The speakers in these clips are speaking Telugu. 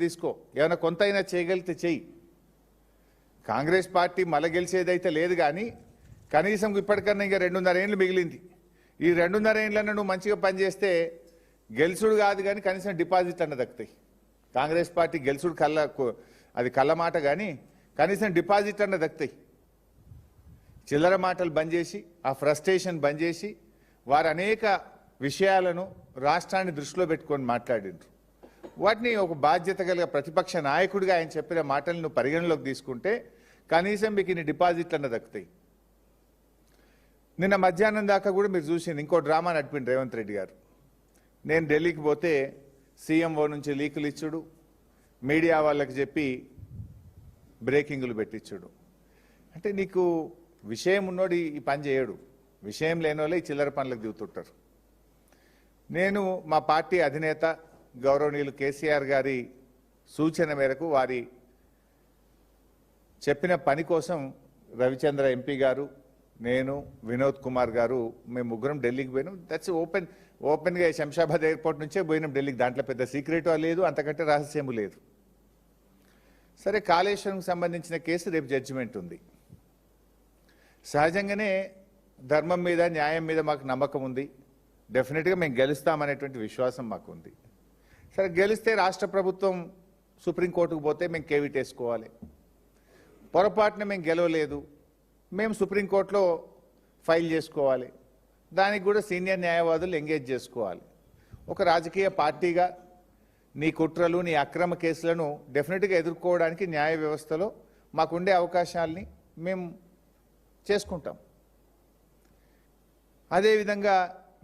తీసుకో, ఏమైనా కొంతైనా చేయగలిగితే చెయ్యి. కాంగ్రెస్ పార్టీ మళ్ళీ గెలిచేదైతే లేదు, కానీ కనీసం ఇప్పటికన్నా ఇంకా 2.5 ఏళ్ళు మిగిలింది. ఈ 2.5 ఏళ్ళన్నా నువ్వు మంచిగా పనిచేస్తే గెలుసుడు కాదు కానీ కనీసం డిపాజిట్ అన్న దక్కుతాయి. కాంగ్రెస్ పార్టీ గెలుసుడు అది కళ్ళ మాట, కానీ కనీసం డిపాజిట్ అన్న దక్కుతాయి. చిల్లర మాటలు బంద్ చేసి, ఆ ఫ్రస్ట్రేషన్ బంద్ చేసి, వారు అనేక విషయాలను రాష్ట్రాన్ని దృష్టిలో పెట్టుకొని మాట్లాడిండ్రు. వాటిని ఒక బాధ్యత కలిగిన ప్రతిపక్ష నాయకుడిగా ఆయన చెప్పిన మాటలను పరిగణలోకి తీసుకుంటే కనీసం మీకు ఇన్ని డిపాజిట్లు అన్న దక్కుతాయి. నిన్న మధ్యాహ్నం దాకా కూడా మీరు చూసింది ఇంకో డ్రామా నడిపిండు రేవంత్ రెడ్డి గారు. నేను ఢిల్లీకి పోతే సీఎంఓ నుంచి లీకులు ఇచ్చుడు, మీడియా వాళ్ళకి చెప్పి బ్రేకింగ్లు పెట్టించుడు. అంటే నీకు విషయం ఉన్నోడు ఈ పని చేయడు, విషయం లేని వాళ్ళే ఈ చిల్లర పనులకు దిగుతుంటారు. నేను మా పార్టీ అధినేత గౌరవనీయులు కేసీఆర్ గారి సూచన మేరకు, వారి చెప్పిన పని కోసం రవిచంద్ర ఎంపీ గారు, నేను, వినోద్ కుమార్ గారు, మేము ముగ్గురం ఢిల్లీకి పోయినాం. దట్స్ ఓపెన్గా శంషాబాద్ ఎయిర్పోర్ట్ నుంచే పోయినాం ఢిల్లీకి. దాంట్లో పెద్ద సీక్రెట్ లేదు, అంతకంటే రహస్యము లేదు. సరే, కాళేశ్వరంకి సంబంధించిన కేసు రేపు జడ్జిమెంట్ ఉంది. సహజంగానే ధర్మం మీద, న్యాయం మీద మాకు నమ్మకం ఉంది. డెఫినెట్గా మేము గెలుస్తామనేటువంటి విశ్వాసం మాకు ఉంది. సరే, గెలిస్తే రాష్ట్ర ప్రభుత్వం సుప్రీంకోర్టుకు పోతే మేము కేవిట్ వేసుకోవాలి. పొరపాటున మేము గెలవలేదు, మేము సుప్రీంకోర్టులో ఫైల్ చేసుకోవాలి. దానికి కూడా సీనియర్ న్యాయవాదులు ఎంగేజ్ చేసుకోవాలి. ఒక రాజకీయ పార్టీగా నీ కుట్రలు, నీ అక్రమ కేసులను డెఫినెట్గా ఎదుర్కోవడానికి న్యాయ వ్యవస్థలో మాకుండే అవకాశాలని మేము చేసుకుంటాం. అదేవిధంగా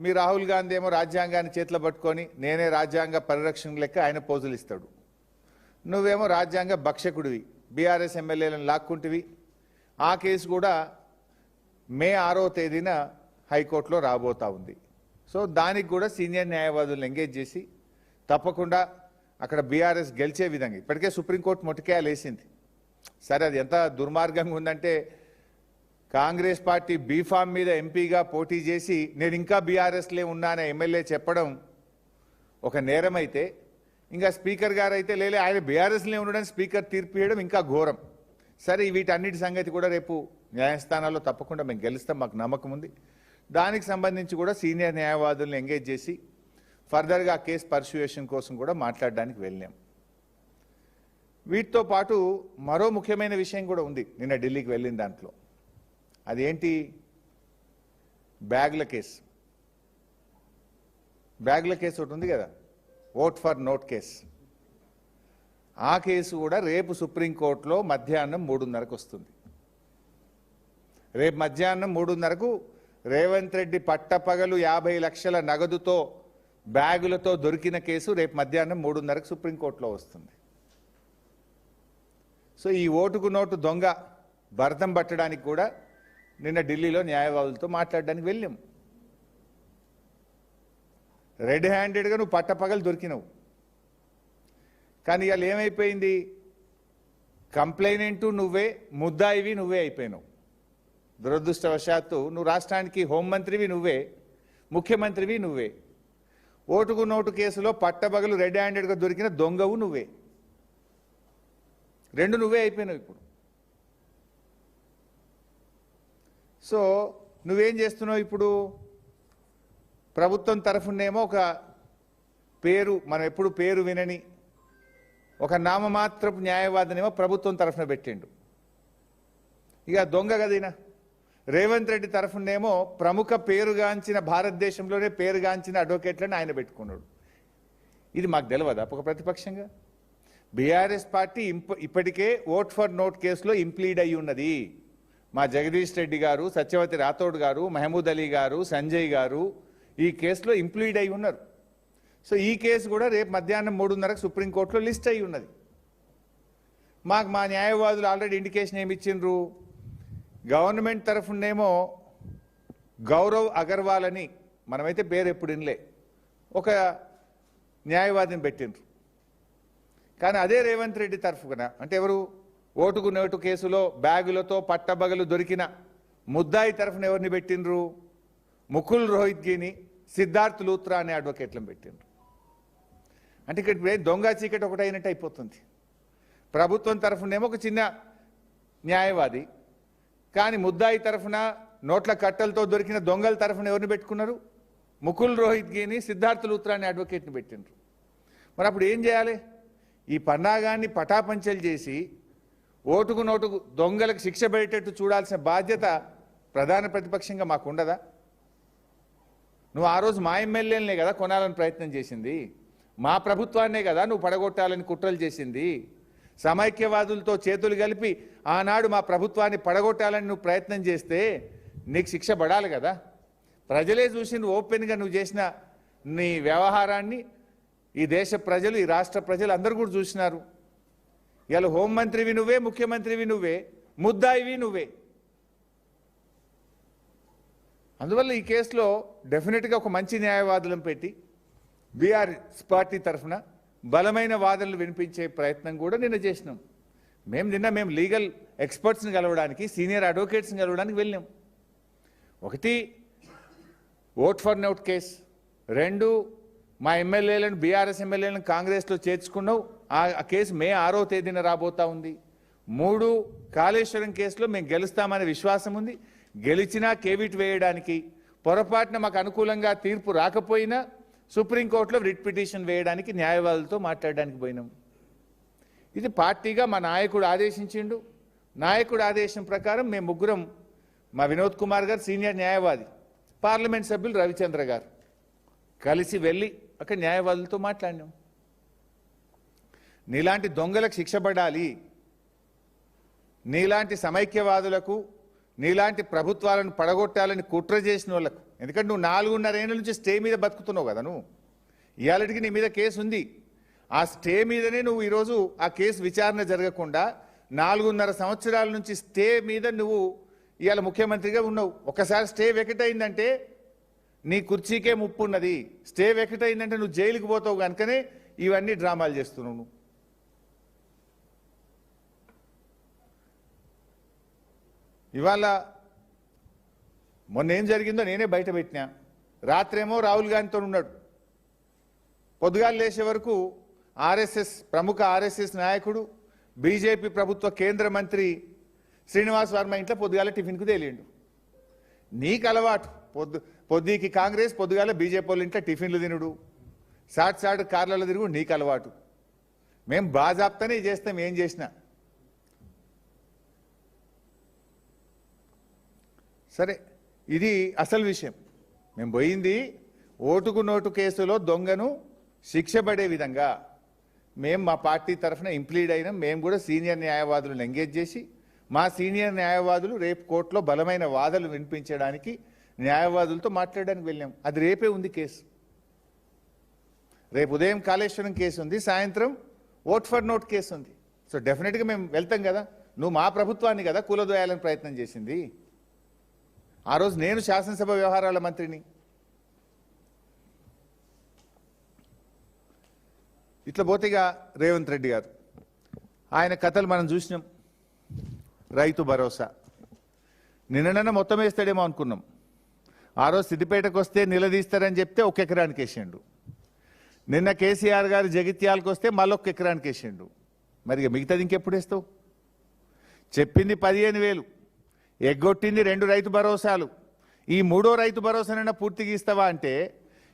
మీ రాహుల్ గాంధీ ఏమో రాజ్యాంగాన్ని చేతిలో పట్టుకొని నేనే రాజ్యాంగ పరిరక్షణ లెక్క ఆయన పోజులు ఇస్తాడు. నువ్వేమో రాజ్యాంగ భక్షకుడివి, బీఆర్ఎస్ ఎమ్మెల్యేలను లాక్కుంటివి. ఆ కేసు కూడా మే 6వ తేదీన హైకోర్టులో రాబోతా ఉంది. సో దానికి కూడా సీనియర్ న్యాయవాదులను ఎంగేజ్ చేసి తప్పకుండా అక్కడ బీఆర్ఎస్ గెలిచే విధంగా, ఇప్పటికే సుప్రీంకోర్టు మొట్టికేయాలు వేసింది. సరే, అది ఎంత దుర్మార్గంగా ఉందంటే, కాంగ్రెస్ పార్టీ బీఫామ్ మీద ఎంపీగా పోటీ చేసి నేను ఇంకా బీఆర్ఎస్లే ఉన్నానే ఎమ్మెల్యే చెప్పడం ఒక నేరమైతే, ఇంకా స్పీకర్ గారు అయితే లేలే ఆయన బీఆర్ఎస్లే ఉండడానికి స్పీకర్ తీర్పు ఇవ్వడం ఇంకా ఘోరం. సరే, వీటన్నిటి సంగతి కూడా రేపు న్యాయస్థానాల్లో తప్పకుండా మేము గెలుస్తాం, మాకు నమ్మకం ఉంది. దానికి సంబంధించి కూడా సీనియర్ న్యాయవాదులను ఎంగేజ్ చేసి ఫర్దర్గా కేసు పర్సుయేషన్ కోసం కూడా మాట్లాడడానికి వెళ్ళాం. వీటితో పాటు మరో ముఖ్యమైన విషయం కూడా ఉంది నిన్న ఢిల్లీకి వెళ్ళిన దాంట్లో. అదేంటి? బ్యాగ్ల కేసు. బ్యాగ్ల కేసు ఒకటి ఉంది కదా, ఓట్ ఫర్ నోట్ కేసు. ఆ కేసు కూడా రేపు సుప్రీంకోర్టులో మధ్యాహ్నం 3:30కు వస్తుంది. రేపు మధ్యాహ్నం 3:30కు రేవంత్ రెడ్డి పట్టపగలు 50 లక్షల నగదుతో బ్యాగులతో దొరికిన కేసు రేపు మధ్యాహ్నం 3:30కు సుప్రీంకోర్టులో వస్తుంది. సో ఈ ఓటుకు నోటు దొంగ భరతం పట్టడానికి కూడా నిన్న ఢిల్లీలో న్యాయవాదులతో మాట్లాడడానికి వెళ్ళాం. రెడ్ హ్యాండెడ్గా నువ్వు పట్టపగలు దొరికినవు. కానీ ఇవాళ ఏమైపోయింది? కంప్లైనెంటు నువ్వే, ముద్దాయివి నువ్వే అయిపోయినావు. దురదృష్టవశాత్తు నువ్వు రాష్ట్రానికి హోంమంత్రివి నువ్వే, ముఖ్యమంత్రివి నువ్వే. ఓటుకు నోటు కేసులో పట్టపగలు రెడ్ హ్యాండెడ్గా దొరికిన దొంగవు నువ్వే. రెండు నువ్వే అయిపోయినావు ఇప్పుడు. సో నువ్వేం చేస్తున్నావు ఇప్పుడు? ప్రభుత్వం తరఫునేమో ఒక పేరు, మనం ఎప్పుడు పేరు వినని ఒక నామమాత్రపు న్యాయవాదినేమో ప్రభుత్వం తరఫున పెట్టిండు. ఇక దొంగ గదినా రేవంత్ రెడ్డి తరఫునేమో ప్రముఖ పేరుగాంచిన, భారతదేశంలోనే పేరుగాంచిన అడ్వకేట్లను ఆయన పెట్టుకున్నాడు. ఇది మాకు తెలియదా ఒక ప్రతిపక్షంగా? బీఆర్ఎస్ పార్టీ ఇప్పటికే ఓట్ ఫర్ నోట్ కేసులో ఇంప్లీడ్ అయి ఉన్నది. మా జగదీష్ రెడ్డి గారు, సత్యవతి రాథోడ్ గారు, మహమూద్ అలీ గారు, సంజయ్ గారు ఈ కేసులో ఇంప్లీడ్ అయి ఉన్నారు. సో ఈ కేసు కూడా రేపు మధ్యాహ్నం 3:30కు సుప్రీంకోర్టులో లిస్ట్ అయి ఉన్నది. మాకు మా న్యాయవాదులు ఆల్రెడీ ఇండికేషన్ ఏమి ఇచ్చిండ్రు? గవర్నమెంట్ తరఫునేమో గౌరవ్ అగర్వాల్ అని, మనమైతే పేరు ఎప్పుడు వినలే, ఒక న్యాయవాదిని పెట్టిండ్రు. కానీ అదే రేవంత్ రెడ్డి తరఫున, అంటే ఎవరు? ఓటుకు నోటు కేసులో బ్యాగులతో పట్టబగలు దొరికిన ముద్దాయి తరఫున ఎవరిని పెట్టిండ్రు? ముకుల్ రోహిత్గిని, సిద్ధార్థ్ లూత్రా అనే అడ్వకేట్లను పెట్టిండ్రు. అంటే ఇక్కడ దొంగ చీకటి ఒకటి అయినట్టు అయిపోతుంది. ప్రభుత్వం తరఫునేమో ఒక చిన్న న్యాయవాది, కానీ ముద్దాయి తరఫున నోట్ల కట్టలతో దొరికిన దొంగల తరఫున ఎవరిని పెట్టుకున్నారు? ముకుల్ రోహిత్గిని, సిద్ధార్థ లూత్రాని అడ్వకేట్ని పెట్టిండ్రు. మరి అప్పుడు ఏం చేయాలి? ఈ పన్నాగాన్ని పటాపంచలు చేసి ఓటుకు నోటుకు దొంగలకు శిక్ష పడేటట్టు చూడాల్సిన బాధ్యత ప్రధాన ప్రతిపక్షంగా మాకు ఉండదా? నువ్వు ఆ రోజు మా ఎమ్మెల్యేలనే కదా కొనాలని ప్రయత్నం చేసింది, మా ప్రభుత్వాన్నే కదా నువ్వు పడగొట్టాలని కుట్రలు చేసింది, సమైక్యవాదులతో చేతులు కలిపి ఆనాడు మా ప్రభుత్వాన్ని పడగొట్టాలని నువ్వు ప్రయత్నం చేస్తే నీకు శిక్ష పడాలి కదా. ప్రజలే చూసి నువ్వు ఓపెన్గా నువ్వు చేసిన నీ వ్యవహారాన్ని ఈ దేశ ప్రజలు, ఈ రాష్ట్ర ప్రజలు అందరూ కూడా చూసినారు. ఇవాళ హోంమంత్రివి నువ్వే, ముఖ్యమంత్రివి నువ్వే, ముద్దాయివి నువ్వే. అందువల్ల ఈ కేసులో డెఫినెట్గా ఒక మంచి న్యాయవాదులను పెట్టి బీఆర్ఎస్ పార్టీ తరఫున బలమైన వాదనలు వినిపించే ప్రయత్నం కూడా నిన్న చేసినాం. మేము లీగల్ ఎక్స్పర్ట్స్ని కలవడానికి, సీనియర్ అడ్వకేట్స్ని కలవడానికి వెళ్ళాం. ఒకటి ఓట్ ఫర్ నోట్ కేసు, రెండు మా ఎమ్మెల్యేలను, బీఆర్ఎస్ ఎమ్మెల్యేలను కాంగ్రెస్లో చేర్చుకున్నావు, ఆ కేసు మే 6వ తేదీన రాబోతా ఉంది. మూడు కాళేశ్వరం కేసులో మేము గెలుస్తామనే విశ్వాసం ఉంది. గెలిచినా కేవిట్ వేయడానికి, పొరపాటున మాకు అనుకూలంగా తీర్పు రాకపోయినా సుప్రీంకోర్టులో రిట్ పిటిషన్ వేయడానికి న్యాయవాదులతో మాట్లాడడానికి పోయినాం. ఇది పార్టీగా మా నాయకుడు ఆదేశించిండు. నాయకుడు ఆదేశం ప్రకారం మేము ముగ్గురం, మా వినోద్ కుమార్ గారు సీనియర్ న్యాయవాది, పార్లమెంట్ సభ్యులు రవిచంద్ర గారు కలిసి వెళ్ళి అక్కడ న్యాయవాదులతో మాట్లాడినాం. నీలాంటి దొంగలకు శిక్ష పడాలి, నీలాంటి సమైక్యవాదులకు, నీలాంటి ప్రభుత్వాలను పడగొట్టాలని కుట్ర చేసిన వాళ్ళకు, ఎందుకంటే నువ్వు 4.5 ఏళ్ల నుంచి స్టే మీద బతుకుతున్నావు కదా. నువ్వు ఇవాళకి నీ మీద కేసు ఉంది. ఆ స్టే మీదనే నువ్వు ఈరోజు ఆ కేసు విచారణ జరగకుండా 4.5 సంవత్సరాల నుంచి స్టే మీద నువ్వు ఇవాళ ముఖ్యమంత్రిగా ఉన్నావు. ఒకసారి స్టే వెకెట్ అయిందంటే నీ కుర్చీకే ముప్పు ఉన్నది. స్టే వెకెట్ అయిందంటే నువ్వు జైలుకి పోతావు. కనుకనే ఇవన్నీ డ్రామాలు చేస్తున్నావు నువ్వు. ఇవాళ మొన్న ఏం జరిగిందో నేనే బయట పెట్టినా. రాత్రేమో రాహుల్ గాంధీతో ఉన్నాడు, పొద్దుగాలు లేచే వరకు ఆర్ఎస్ఎస్, ప్రముఖ ఆర్ఎస్ఎస్ నాయకుడు, బీజేపీ ప్రభుత్వ కేంద్ర మంత్రి శ్రీనివాస్ వర్మ ఇంట్లో పొద్దుగాల టిఫిన్కు తేలిండు. నీకు అలవాటు పొద్దుకి కాంగ్రెస్, పొద్దుగాల బీజేపీ వాళ్ళ ఇంట్లో టిఫిన్లు తినుడు, సాట్ కార్లలో తిరుగు నీకు అలవాటు. మేము బాజాప్తానే చేస్తాం ఏం చేసినా. సరే, ఇది అసలు విషయం. మేము పోయింది ఓటుకు నోటు కేసులో దొంగను శిక్ష పడే విధంగా మేము మా పార్టీ తరఫున ఇంప్లీడ్ అయినాం. మేము కూడా సీనియర్ న్యాయవాదులను ఎంగేజ్ చేసి, మా సీనియర్ న్యాయవాదులు రేపు కోర్టులో బలమైన వాదనలు వినిపించడానికి న్యాయవాదులతో మాట్లాడడానికి వెళ్ళాం. అది రేపే ఉంది కేసు. రేపు ఉదయం కాళేశ్వరం కేసు ఉంది, సాయంత్రం ఓట్ ఫర్ నోట్ కేసు ఉంది. సో డెఫినెట్గా మేము వెళ్తాం కదా. నువ్వు మా ప్రభుత్వాన్ని కదా కూలదోయాలని ప్రయత్నం చేసింది. ఆ రోజు నేను శాసనసభ వ్యవహారాల మంత్రిని. ఇట్లా పోతేగా రేవంత్ రెడ్డి గారు, ఆయన కథలు మనం చూసినాం. రైతు భరోసా నిన్ననన్న మొత్తం వేస్తాడేమో అనుకున్నాం. ఆ రోజు సిద్దిపేటకు వస్తే నిలదీస్తారని చెప్తే 1 ఎకరానికి వేసిండు. నిన్న కేసీఆర్ గారు జగిత్యాలకు వస్తే మళ్ళీ 1 ఎకరానికి వేసిండు. మరి మిగతాది ఇంకెప్పుడు వేస్తావు? చెప్పింది 15,000, ఎగ్గొట్టింది 2 రైతు భరోసాలు. ఈ 3వ రైతు భరోసానైనా పూర్తిగా ఇస్తావా అంటే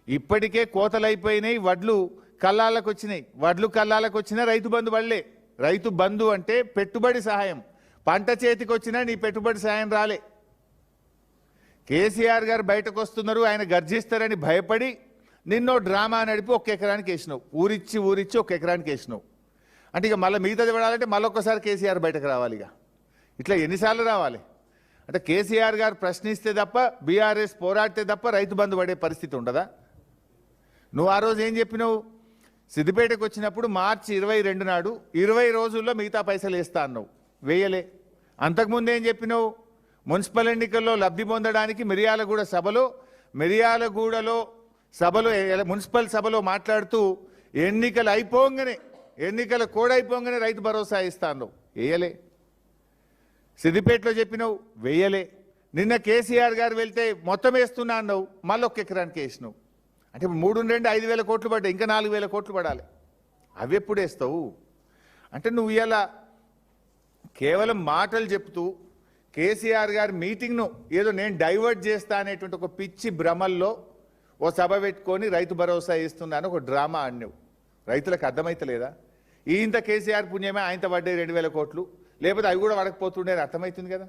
ఇప్పటికే కోతలు అయిపోయినాయి, వడ్లు కల్లాలకు వచ్చినాయి. వడ్లు కల్లాలకు వచ్చినా రైతు బంధు పడలే. రైతు బంధు అంటే పెట్టుబడి సహాయం. పంట చేతికి వచ్చినా నీ పెట్టుబడి సహాయం రాలే. కేసీఆర్ గారు బయటకు వస్తున్నారు, ఆయన గర్జిస్తారని భయపడి నిన్నో డ్రామా నడిపి 1 ఎకరానికి వేసినావు. ఊరిచ్చి 1 ఎకరానికి వేసినావు. అంటే ఇక మళ్ళీ మిగతాది పడాలంటే మళ్ళొక్కసారి కేసీఆర్ బయటకు రావాలి. ఇక ఇట్లా ఎన్నిసార్లు రావాలి? అంటే కేసీఆర్ గారు ప్రశ్నిస్తే తప్ప, బీఆర్ఎస్ పోరాడితే తప్ప రైతు బంధు పడే పరిస్థితి ఉండదా? నువ్వు ఆ రోజు ఏం చెప్పినావు? సిద్దిపేటకు వచ్చినప్పుడు మార్చి 22 నాడు 20 రోజుల్లో మిగతా పైసలు వేస్తా అన్నావు, వేయలే. అంతకుముందు ఏం చెప్పినావు? మున్సిపల్ ఎన్నికల్లో లబ్ధి పొందడానికి మిర్యాలగూడలో సభలో మున్సిపల్ సభలో మాట్లాడుతూ ఎన్నికల కోడ్ అయిపోగానే రైతు భరోసా ఇస్తా అన్నావు, వేయలే. సిద్దిపేటలో చెప్పినావు, వేయలే. నిన్న కేసీఆర్ గారు వెళ్తే మొత్తం వేస్తున్నా అన్నావు, మళ్ళీ 1 ఎకరానికి వేసినావు. అంటే 3 నుండి 5,000 కోట్లు పడ్డాయి, ఇంకా 4,000 కోట్లు పడాలి. అవి ఎప్పుడు వేస్తావు అంటే నువ్వు ఇలా కేవలం మాటలు చెప్తూ కేసీఆర్ గారి మీటింగ్ను ఏదో నేను డైవర్ట్ చేస్తా అనేటువంటి ఒక పిచ్చి భ్రమల్లో ఓ సభ పెట్టుకొని రైతు భరోసా ఇస్తున్నాను ఒక డ్రామా ఆడినావు. రైతులకు అర్థమైతలేదా? ఇంత కేసీఆర్ పుణ్యమే ఆయనతో పడ్డాయి 2,000 కోట్లు, లేకపోతే అవి కూడా పడకపోతుండే అర్థమవుతుంది కదా.